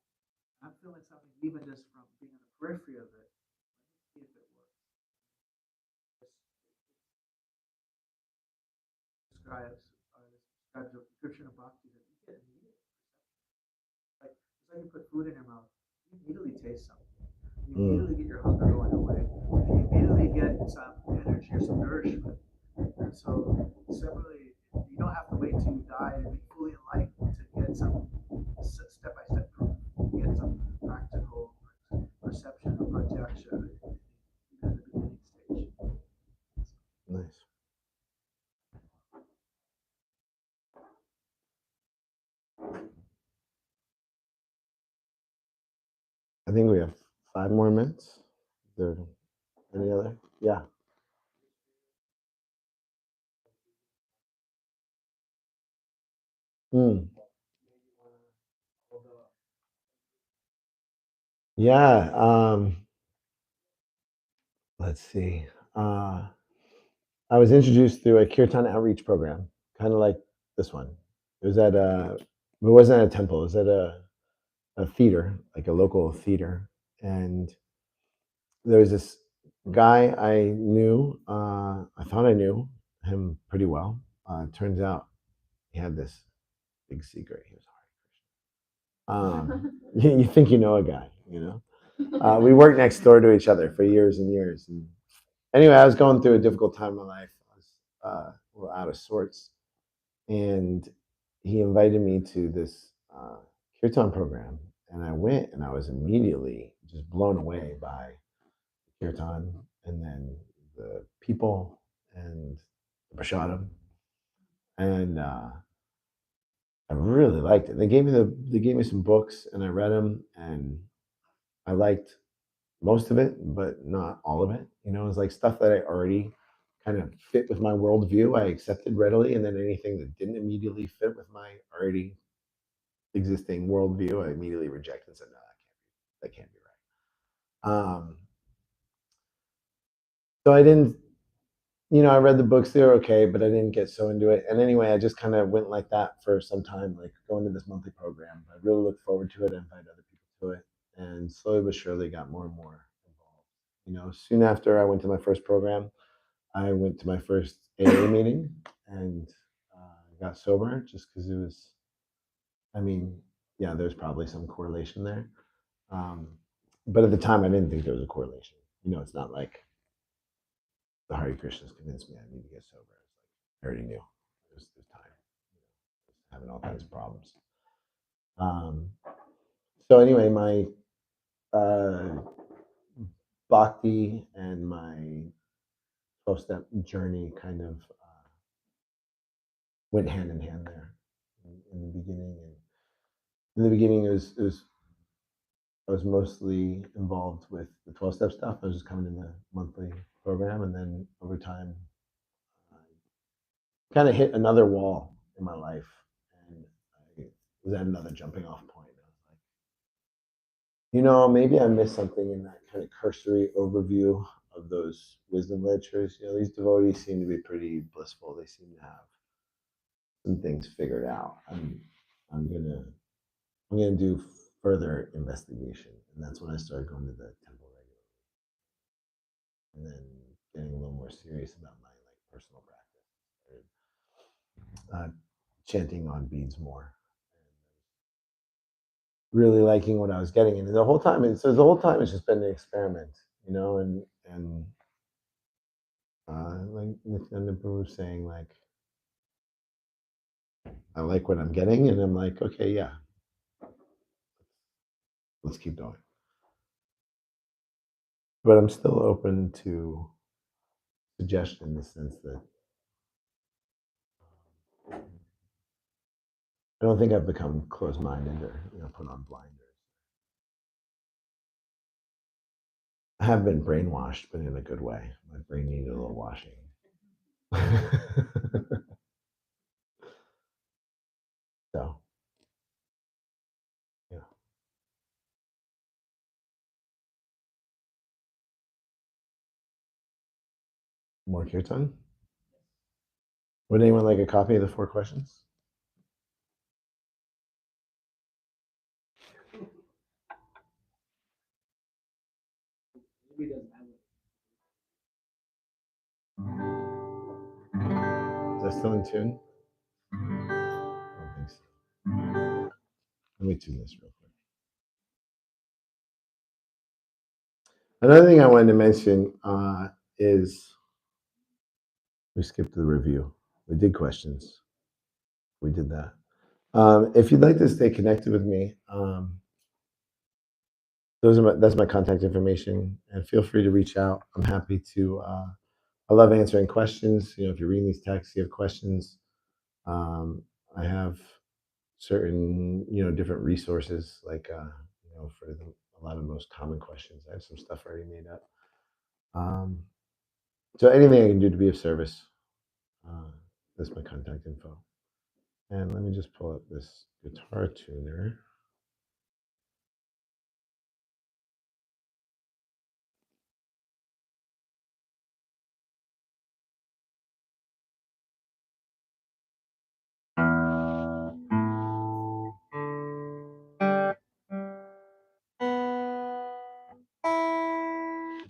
I'm feeling something even just from being on the periphery of it. Let me see if it works. Describes a description of bhakti that you get immediate perception. Like it's like you put food in your mouth, you immediately taste something. You immediately get your hunger going away. You immediately get some energy or some nourishment. And so similarly, you don't have to wait till you die to be fully enlightened to get some step-by-step proof, get some practical perception or projection in the beginning stage. Nice. I think we have 5 more minutes. Is there any other? Yeah. Yeah. Let's see. I was introduced through a kirtan outreach program, kind of like this one. It was at it wasn't at a temple. It was at a theater, like a local theater, and there was this guy I knew. I thought I knew him pretty well. Turns out he had this big secret. He was you think you know a guy, you know. We worked next door to each other for years and years. And anyway, I was going through a difficult time in my life. I was a little out of sorts, and he invited me to this kirtan program, and I went, and I was immediately just blown away by kirtan, and then the people, and the prasadam, and I really liked it. They gave me some books, and I read them, and I liked most of it, but not all of it. You know, it was like stuff that I already kind of fit with my worldview. I accepted readily, and then anything that didn't immediately fit with my already existing worldview, I immediately rejected and said, "No, that can't be right." So I didn't, you know, I read the books; they were okay, but I didn't get so into it. And anyway, I just kind of went like that for some time, like going to this monthly program. I really looked forward to it. I invited other people to it, and slowly but surely got more and more involved. You know, soon after I went to my first program, I went to my first AA meeting and got sober just because it was, I mean, yeah, there's probably some correlation there. Um, but at the time, I didn't think there was a correlation. You know, it's not like the Hare Krishnas convinced me I need to get sober. It's like I already knew there's time, you know, having all kinds of problems. Um, so anyway, my uh, bhakti and my 12-step journey kind of went hand in hand there in the beginning. And in the beginning, I was mostly involved with the 12-step stuff. I was just coming in the monthly program, and then over time, I kind of hit another wall in my life, and I was at another jumping off point. I was like, you know, maybe I missed something in that kind of cursory overview of those wisdom literatures. You know, these devotees seem to be pretty blissful. They seem to have some things figured out. I'm gonna I'm gonna do further investigation, and that's when I started going to the temple regularly, and then getting a little more serious about my like personal practice. Started chanting on beads more, and really liking what I was getting, and the whole time, it's just been an experiment, you know, and like Nityananda was saying, like I like what I'm getting, and I'm like, okay, yeah, let's keep going. But I'm still open to suggestion in the sense that I don't think I've become closed-minded or put on blinders. I have been brainwashed, but in a good way. My brain needed a little washing. So, yeah. More kirtan. Would anyone like a copy of the 4 questions? Maybe it doesn't have it. Is that still in tune? I don't think so. Let me tune this real quick. Another thing I wanted to mention is we skipped the review. We did questions. We did that. If you'd like to stay connected with me, that's my contact information, and feel free to reach out. I'm happy to. I love answering questions. You know, if you're reading these texts, you have questions. I have certain, different resources, like for a lot of most common questions. I have some stuff already made up. So anything I can do to be of service, that's my contact info. And let me just pull up this guitar tuner.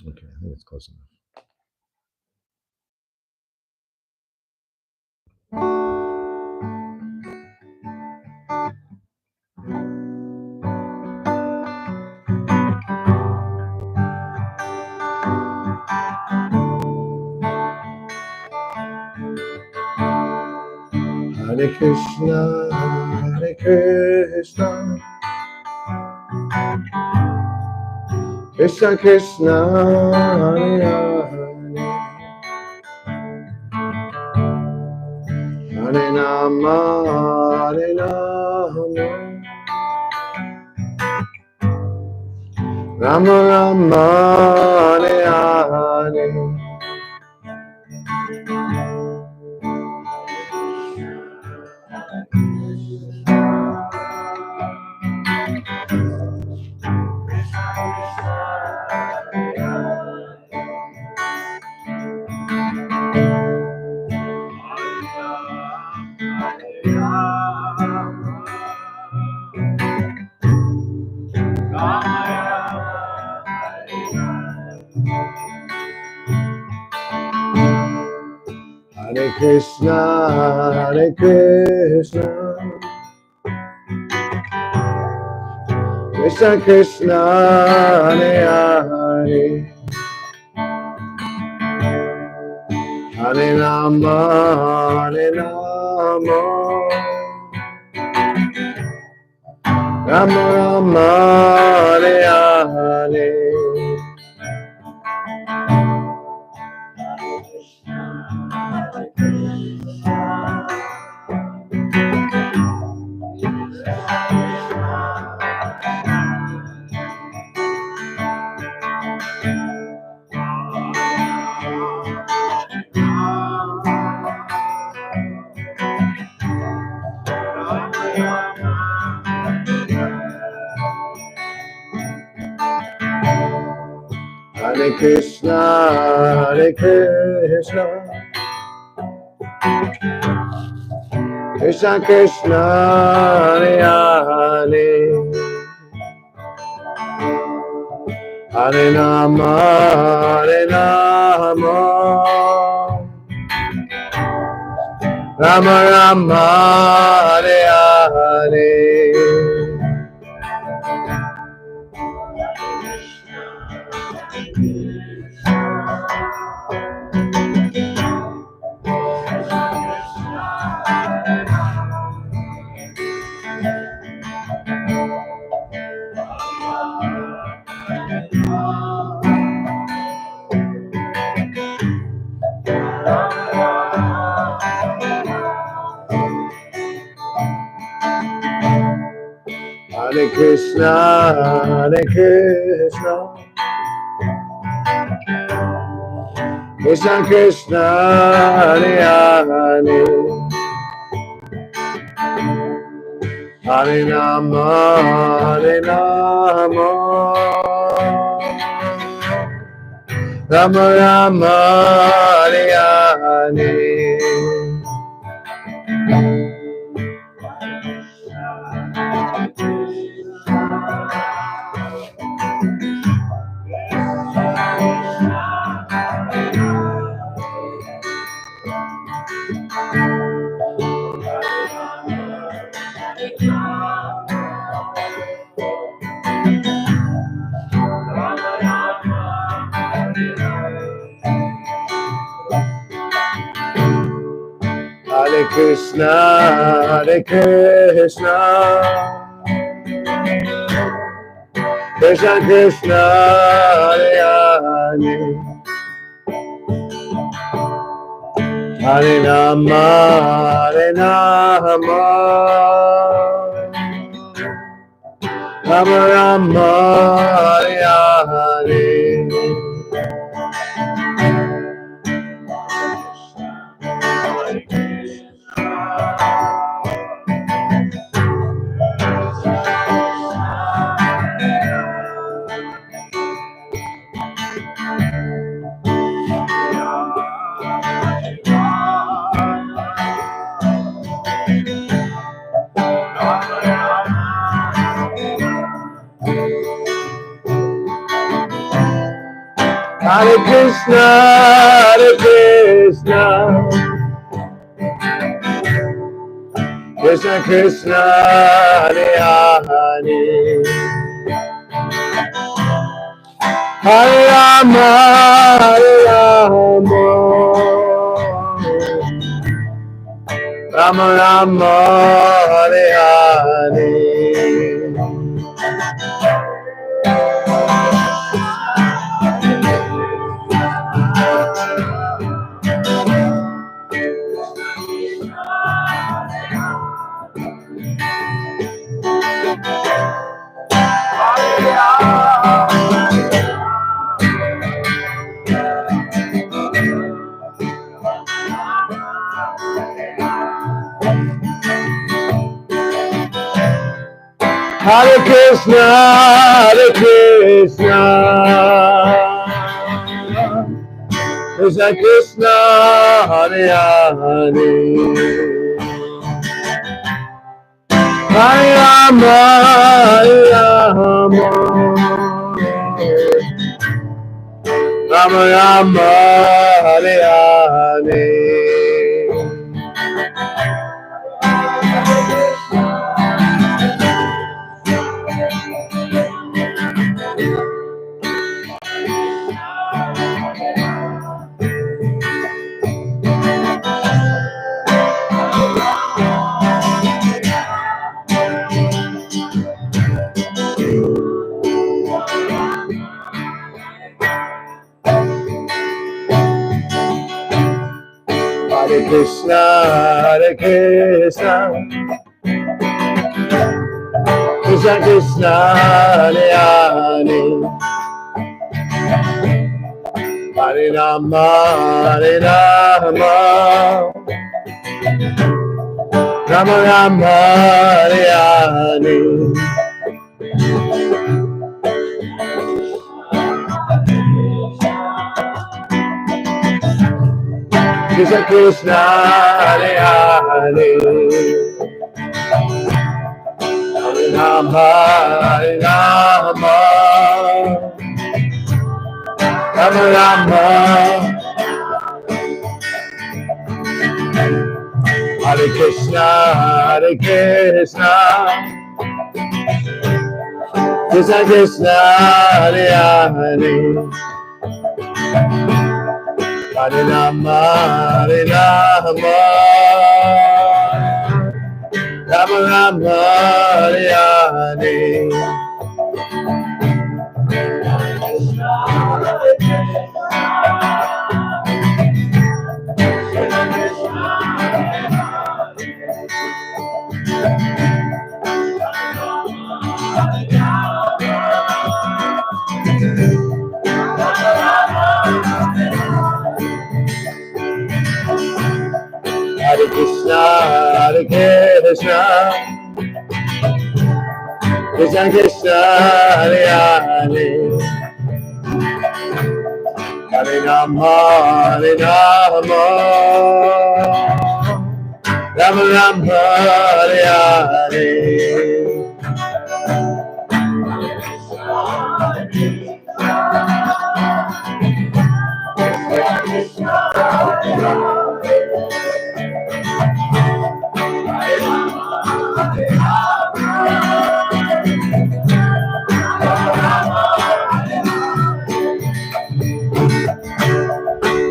Okay, I think it's close enough. Hare Krishna, Hare Krishna, Krishna Krishna, Hare Hare, Hare Rama, Hare Rama, Rama Rama, Hare Hare. Hare Krishna, Hare Krishna, Krishna Krishna, Hare Hare, Hare Rama, Hare Rama, Rama Rama, Hare Hare. Hare Krishna, Hare Krishna, Krishna Krishna, Hare Hare, Hare Rama, Hare Rama, Rama Rama, Hare Hare. Hare Krishna, Hare Krishna, Krishna Krishna, Hare Hare, Hare Rama, Hare Rama, Rama Rama, Hare Hare. Hare Krishna, Hare Krishna, Krishna Krishna, Hare Hare, Hare Rama, Hare Rama, Rama Rama, Hare Hare. Hare Krishna, Krishna Krishna, Hare Hare, Hare Rama, Rama Rama, Hare Hare. Hare Krishna, Krishna Krishna, Hare Hare, Hare Rama, Rama Rama, Hare Hare. Hare Krishna, Krishna Krishna, Hare Hare, Hare Rama, Rama Rama, Hare Hare. Krishna Krishna, Hare Hare, Hare Rama, Rama Rama, Hare Krishna, Krishna Krishna, Hare Hare, Hare Rama, Rama Rama, Hare Hare. Hare Krishna, Krishna Krishna, Hare Hare, Hare Rama, Rama Rama, Hare Hare.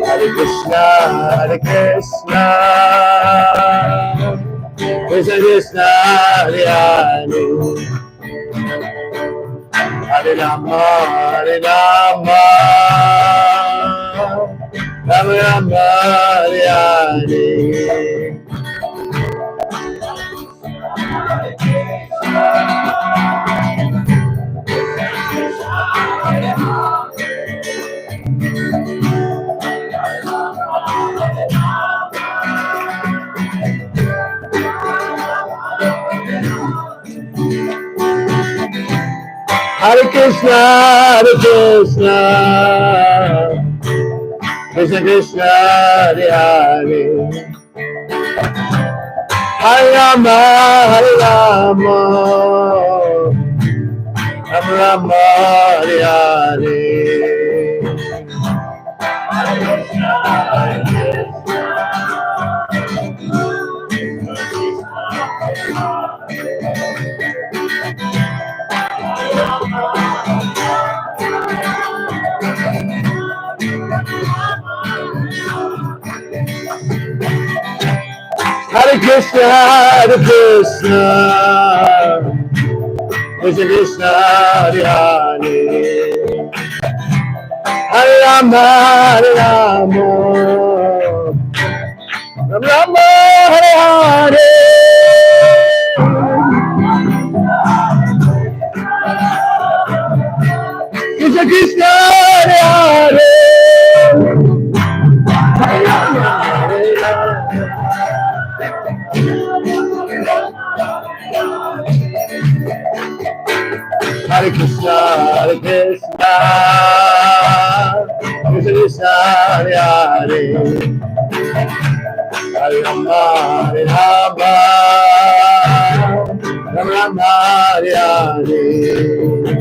Hare Krishna, Krishna Krishna, Hare Hare, Hare Rama, Rama Rama, Hare Hare. Hare Krishna, Krishna Krishna, Hare Hare, Hare Rama, Rama Rama, Hare Hare. Hare Krishna, Hare Krishna, Krishna Krishna, Hare Hare, Hare Rama, Hare Rama, Rama Rama, Hare Hare. Krishna Krishna, Hare Hare, Hare Rama, Hare Rama. Hare Krishna, Hare Krishna, Krishna Krishna, Hare Hare, Hare Rama, Hare Rama, Rama Rama, Hare Hare.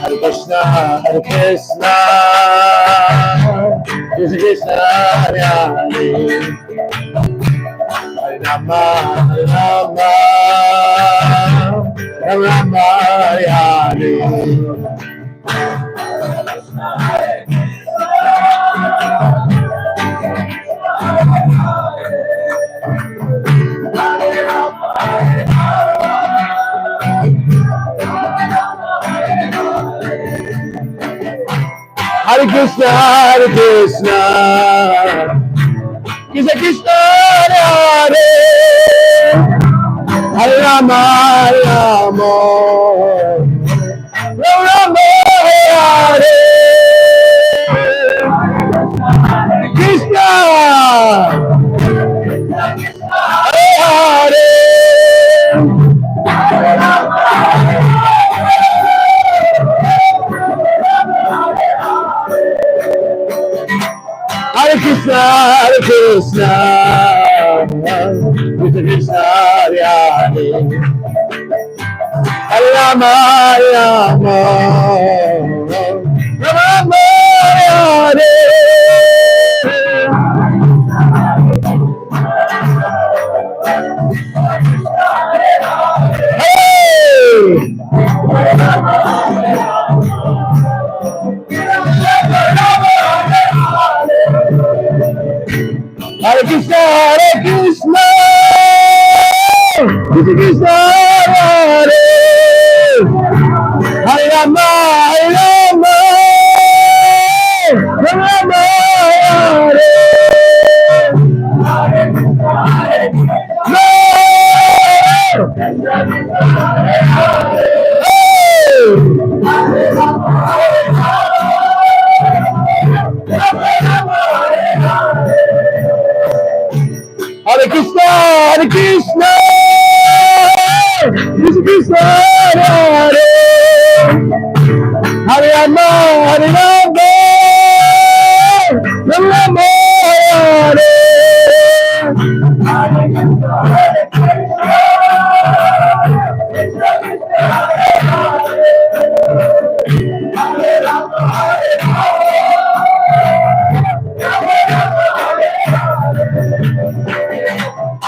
Hare Krishna, Hare Krishna, Krishna Krishna, Hare Hare, Hare Rama, Hare Rama, Rama Rama, Hare Hare. Hare Krishna, Hare Krishna, Krishna Krishna, Hare Hare, Hare Rama, Hare Rama, Rama Rama, Hare Hare. Krishna, Hare Hare, Hare Krishna, Hare Krishna, Krishna Krishna, Hare Hare, Hare Rama, Hare Rama, Rama Rama, Hare Hare. Hare Krishna, Hare Krishna, Krishna Krishna, Hare Hare, Hare Rama, Hare Rama, Rama Rama, Hare Hare. Hare Krishna, Hare Krishna, Krishna Krishna, Hare Hare, Hare Rama, Hare Rama, Rama Rama, Hare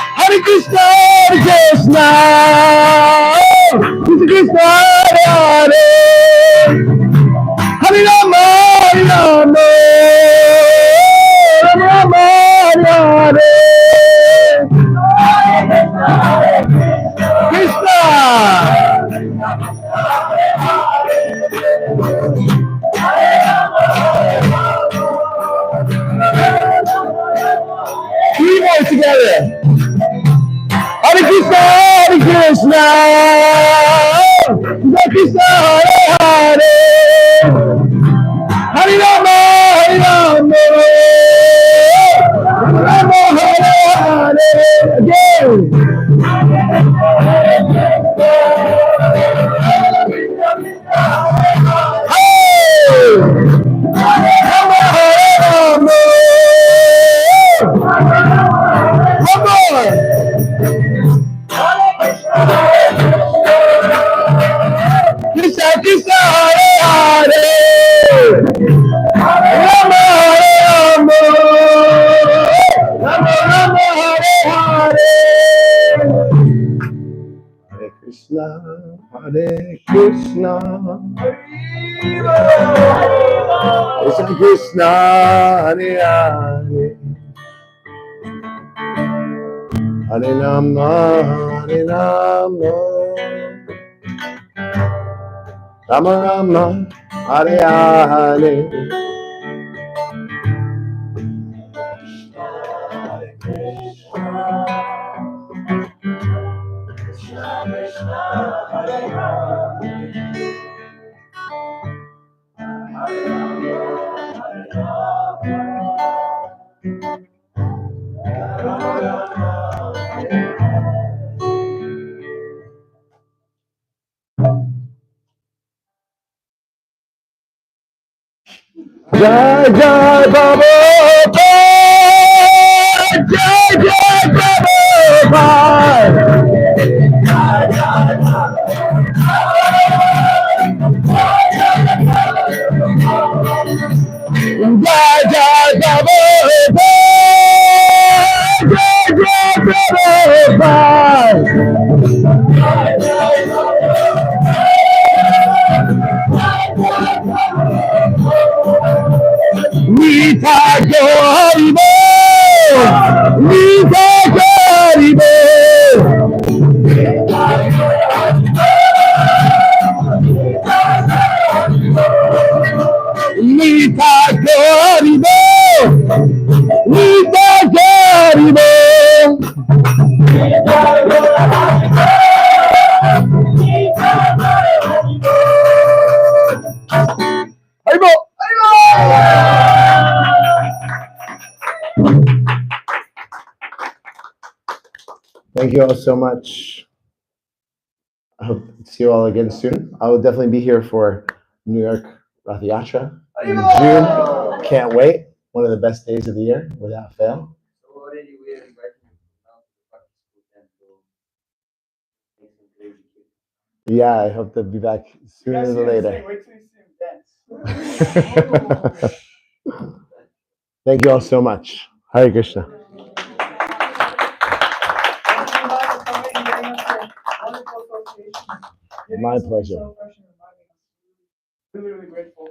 Hare Krishna, Hare Krishna, Krishna Krishna, Hare Hare, Hare Rama, Hare Rama, Rama Rama, Hare Hare. Krishna. Three more together. Hare Krishna, Hare Krishna, Krishna Krishna, Hare Hare, Hare Rama, Hare Rama, Rama Hare Hare. Again. Hey! Rama Hare Rama. One more. Hare Krishna, Krishna Krishna, Hare Hare, Hare Rama, Hare Rama, Rama Rama, Hare Hare. Jai Jai Prabhupada, Jai Jai Prabhupada, Jai Jai Prabhupada, Jai Jai Prabhupada. Nita Haribo, Nita Haribo, Nita Haribo, Nita Haribo. Haribo, Haribo. Thank you all so much. I hope to see you all again soon. I will definitely be here for New York Rath Yatra in June. Can't wait. One of the best days of the year, without fail. So already we are inviting you now to the Bhakti School and to make some crazy kids. Yeah, I hope to be back sooner than later. Wait till you see him dance. Thank you all so much. Hare Krishna. My pleasure. Really, really grateful.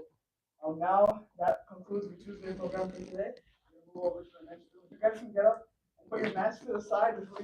Now that concludes the Tuesday program for today. We'll move over to the next room. You guys can get up and put your mats to the side before we head